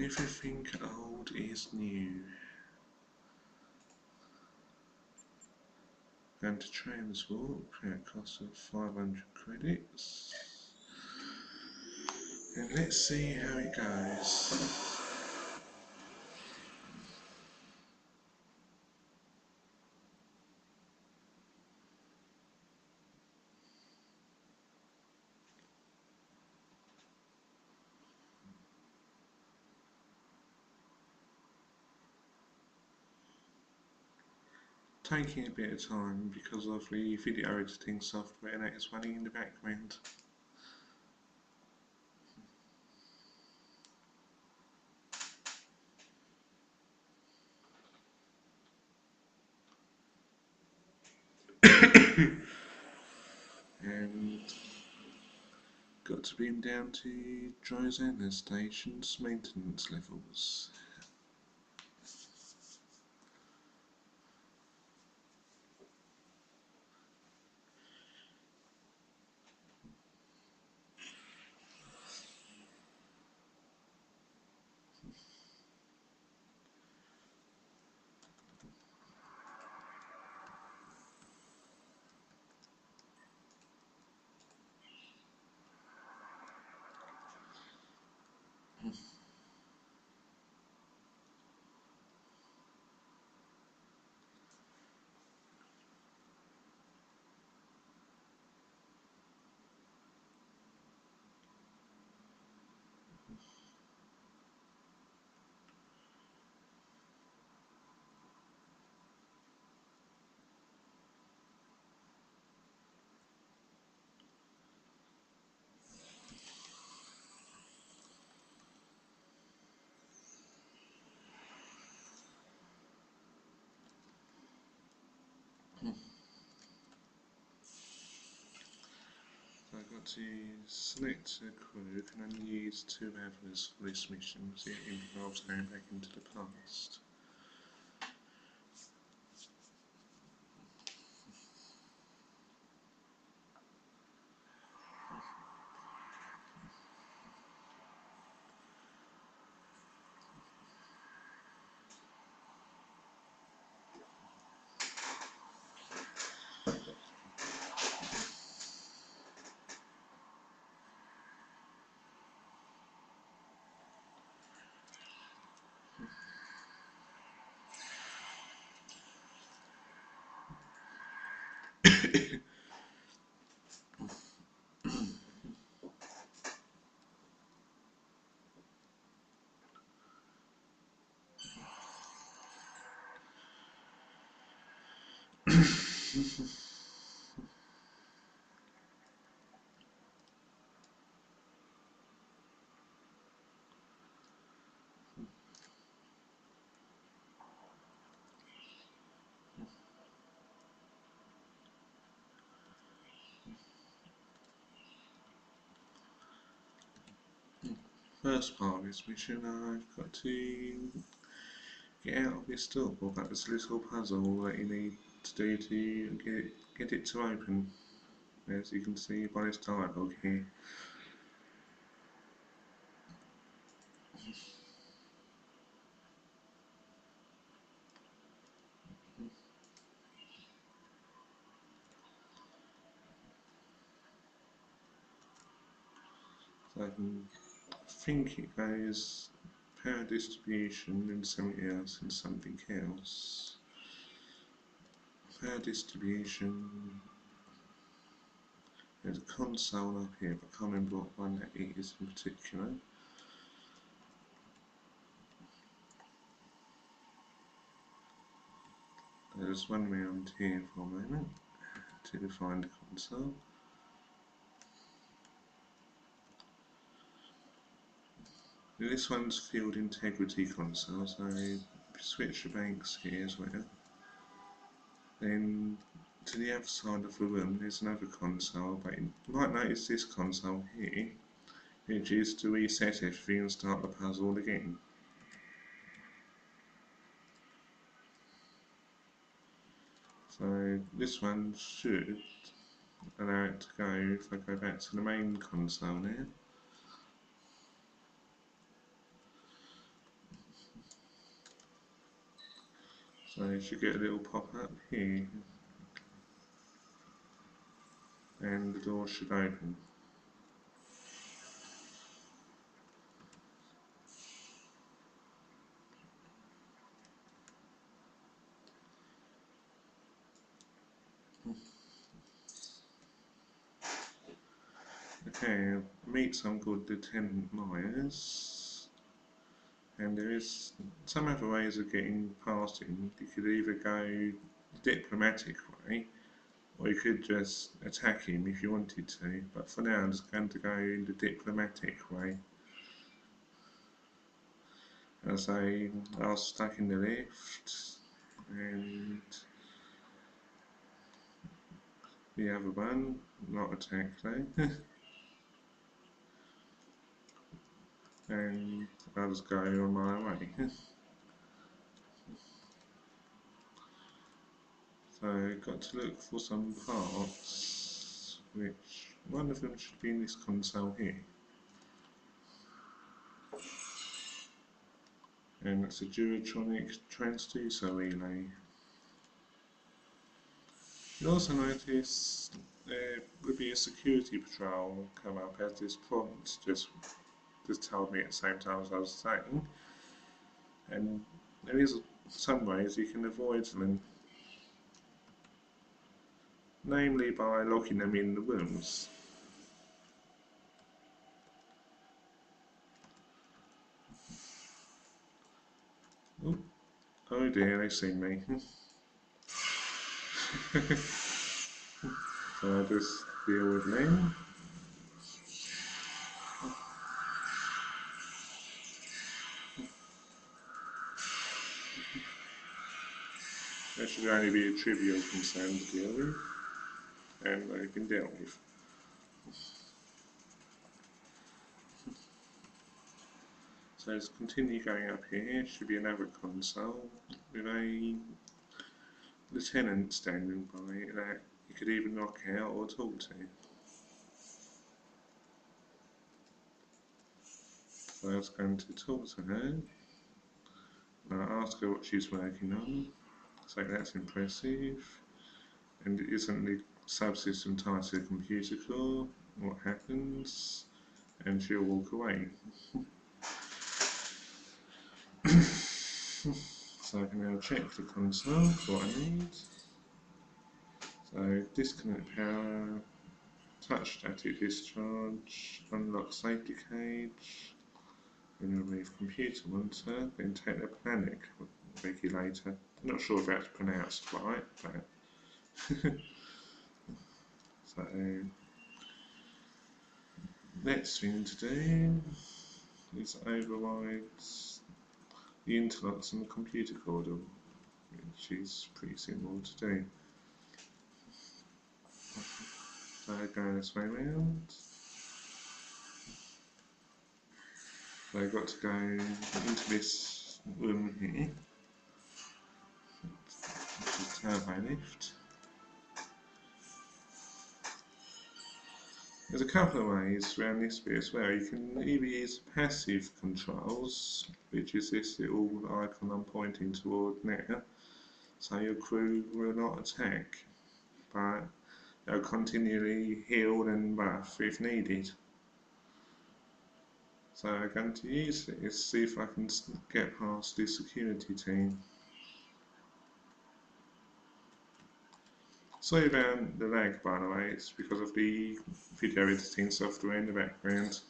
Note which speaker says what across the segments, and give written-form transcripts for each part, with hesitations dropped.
Speaker 1: Everything old is new. Going to transport at a cost of 500 credits. And let's see how it goes. Taking a bit of time because of the video editing software that is running in the background. And got to beam down to Dryzana Station's maintenance levels. So I've got to select a crew, can only use 2 others for this mission because it involves going back into the past. First part of this mission, I've got to get out of this door. I've got this little puzzle that you need to do to get it to open, as you can see by this dialogue here. So I think it goes power distribution and something else and something else. Power distribution. There's a console up here, but I can't remember what one that is in particular. There's one round here for a moment to find the console. This one's field integrity console, so switch the banks here as well. Then to the other side of the room there's another console, but you might notice this console here, which is to reset everything and start the puzzle again. So this one should allow it to go if I go back to the main console now. So you should get a little pop-up here, and the door should open. Okay, meet some good Lieutenant Myers, and there is some other ways of getting past him. You could either go the diplomatic way, or you could just attack him if you wanted to, but for now I'm just going to go in the diplomatic way. As I was stuck in the lift, and the other one, not attack though. And I'll just go on my way. So I've got to look for some parts, which one of them should be in this console here. And that's a Duratronic transducer relay. You'll also notice there would be a security patrol come up as this prompt just told me at the same time as I was saying. And there is some ways you can avoid them, namely by locking them in the rooms. Oh dear, they've seen me. So I just deal with them. There should only be a trivial concern to deal with, and they've been dealt with. So let's continue going up here. Should be another console with a lieutenant standing by that you could even knock out or talk to. So I was going to talk to her. I ask her what she's working on. So that's impressive. And isn't the subsystem tied to the computer core? What happens? And she'll walk away. So I can now check the console for what I need. So disconnect power, touch static discharge, unlock safety cage, then remove computer monitor, then take the panic regulator. I'm not sure if that's pronounced right, but so next thing to do is override the interlocks on the computer core, which is pretty simple to do. So I go this way round. So I've got to go into this room here, which is turbo lift. There's a couple of ways around this bit as well. You can either use passive controls, which is this little icon I'm pointing toward now, so your crew will not attack, but they'll continually heal and buff if needed. So I'm going to use this, see if I can get past the security team. Sorry about the lag, by the way, it's because of the video editing software in the background.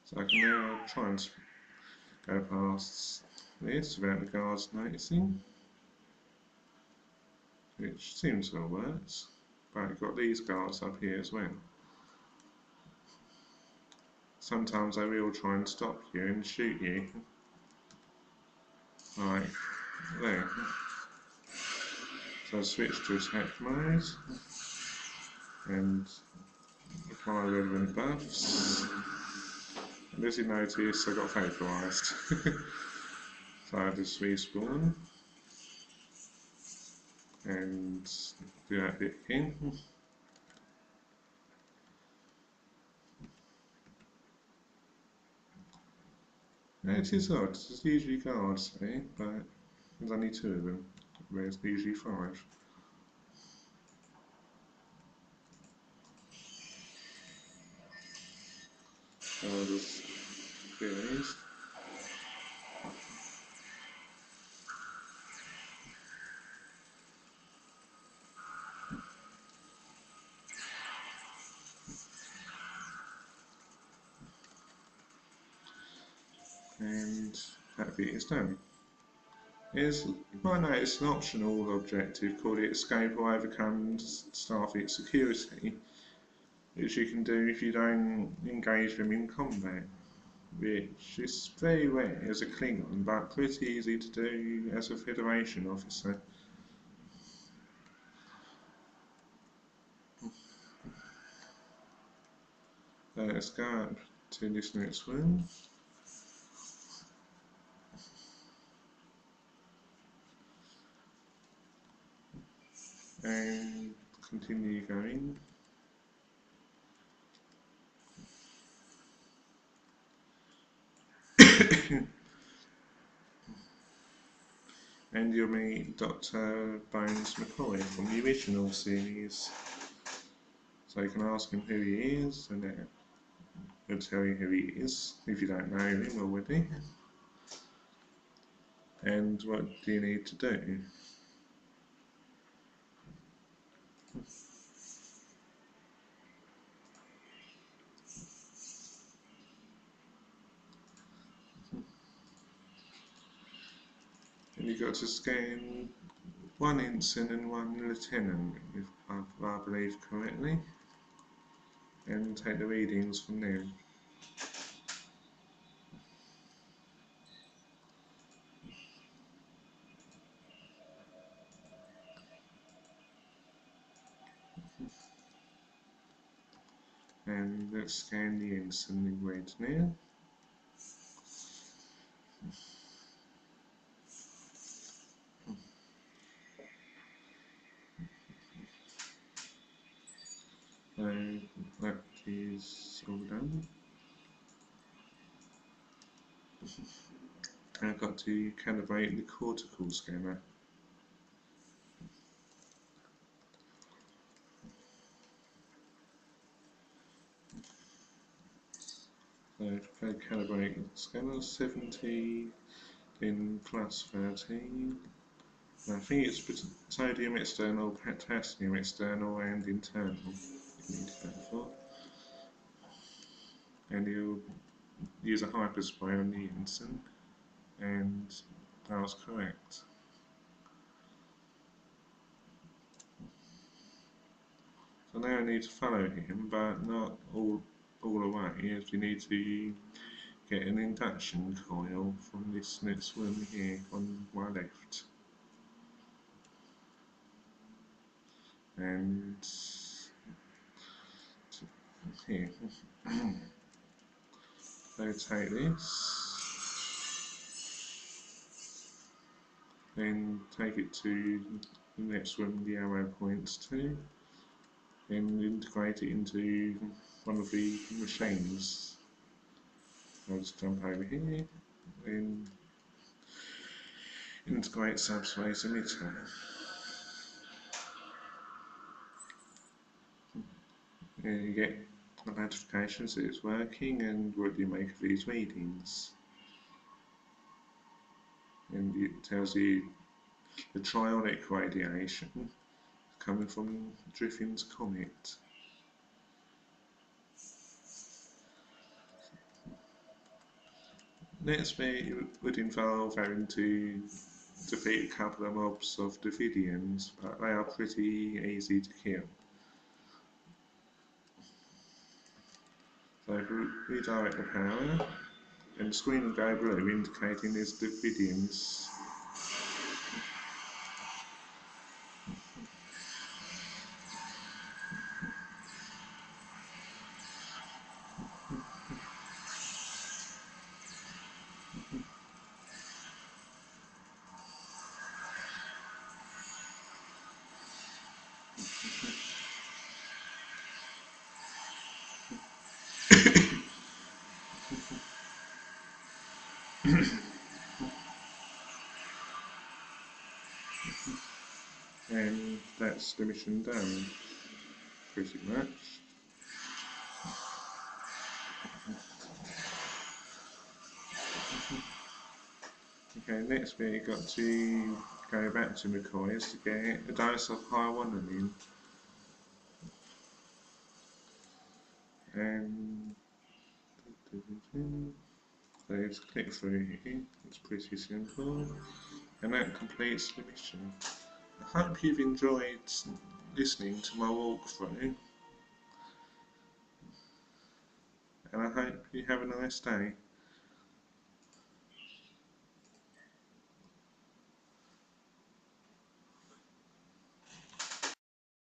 Speaker 1: So I can now try and go past this without the guards noticing, which seems to have worked, but I've got these guards up here as well. Sometimes they will try and stop you and shoot you. Right, there. So I switch to attack mode and apply relevant buffs. And as you notice, I got vaporised. So I just respawn and do that bit again. It is odd. There's usually guards, but there's only two of them. There's usually five. So there's these. And that bit is done. You might notice an optional objective called Escape or Overcome Starfleet Security, which you can do if you don't engage them in combat, which is very rare as a Klingon, but pretty easy to do as a Federation officer. Let's go up to this next one. And continue going. And you'll meet Dr. Bones McCoy from the original series. So you can ask him who he is, and he'll tell you who he is if you don't know him already. And what do you need to do? And you've got to scan one ensign and one lieutenant, if I believe correctly, and take the readings from them. And let's scan the ensign in red now. So that is all done. I've got to calibrate the cortical scanner. So if I calibrate the scanner, 70 in plus 13. I think it's sodium external, potassium external and internal you need to go for. And you'll use a hyperspray on the ensign, and that was correct. So now I need to follow him, but not all the way, as you need to get an induction coil from this next one here on my left. And here. So take this, then take it to the next one the arrow points to, then integrate it into one of the machines. I'll just jump over here, then integrate subspace emitter. And you get a notification that it's working, and what do you make of these readings? And it tells you the trionic radiation coming from Driffin's comet. Next bit would involve having to defeat a couple of mobs of Davidians, but they are pretty easy to kill. So if we redirect the power, and the screen will go blue, indicating there's Davidians. And that's the mission done, pretty much. Okay, next bit you've got to go back to McCoy's to get a dose of Hyawanamin. And so just click through here, it's pretty simple. And that completes the mission. I hope you've enjoyed listening to my walkthrough, and I hope you have a nice day.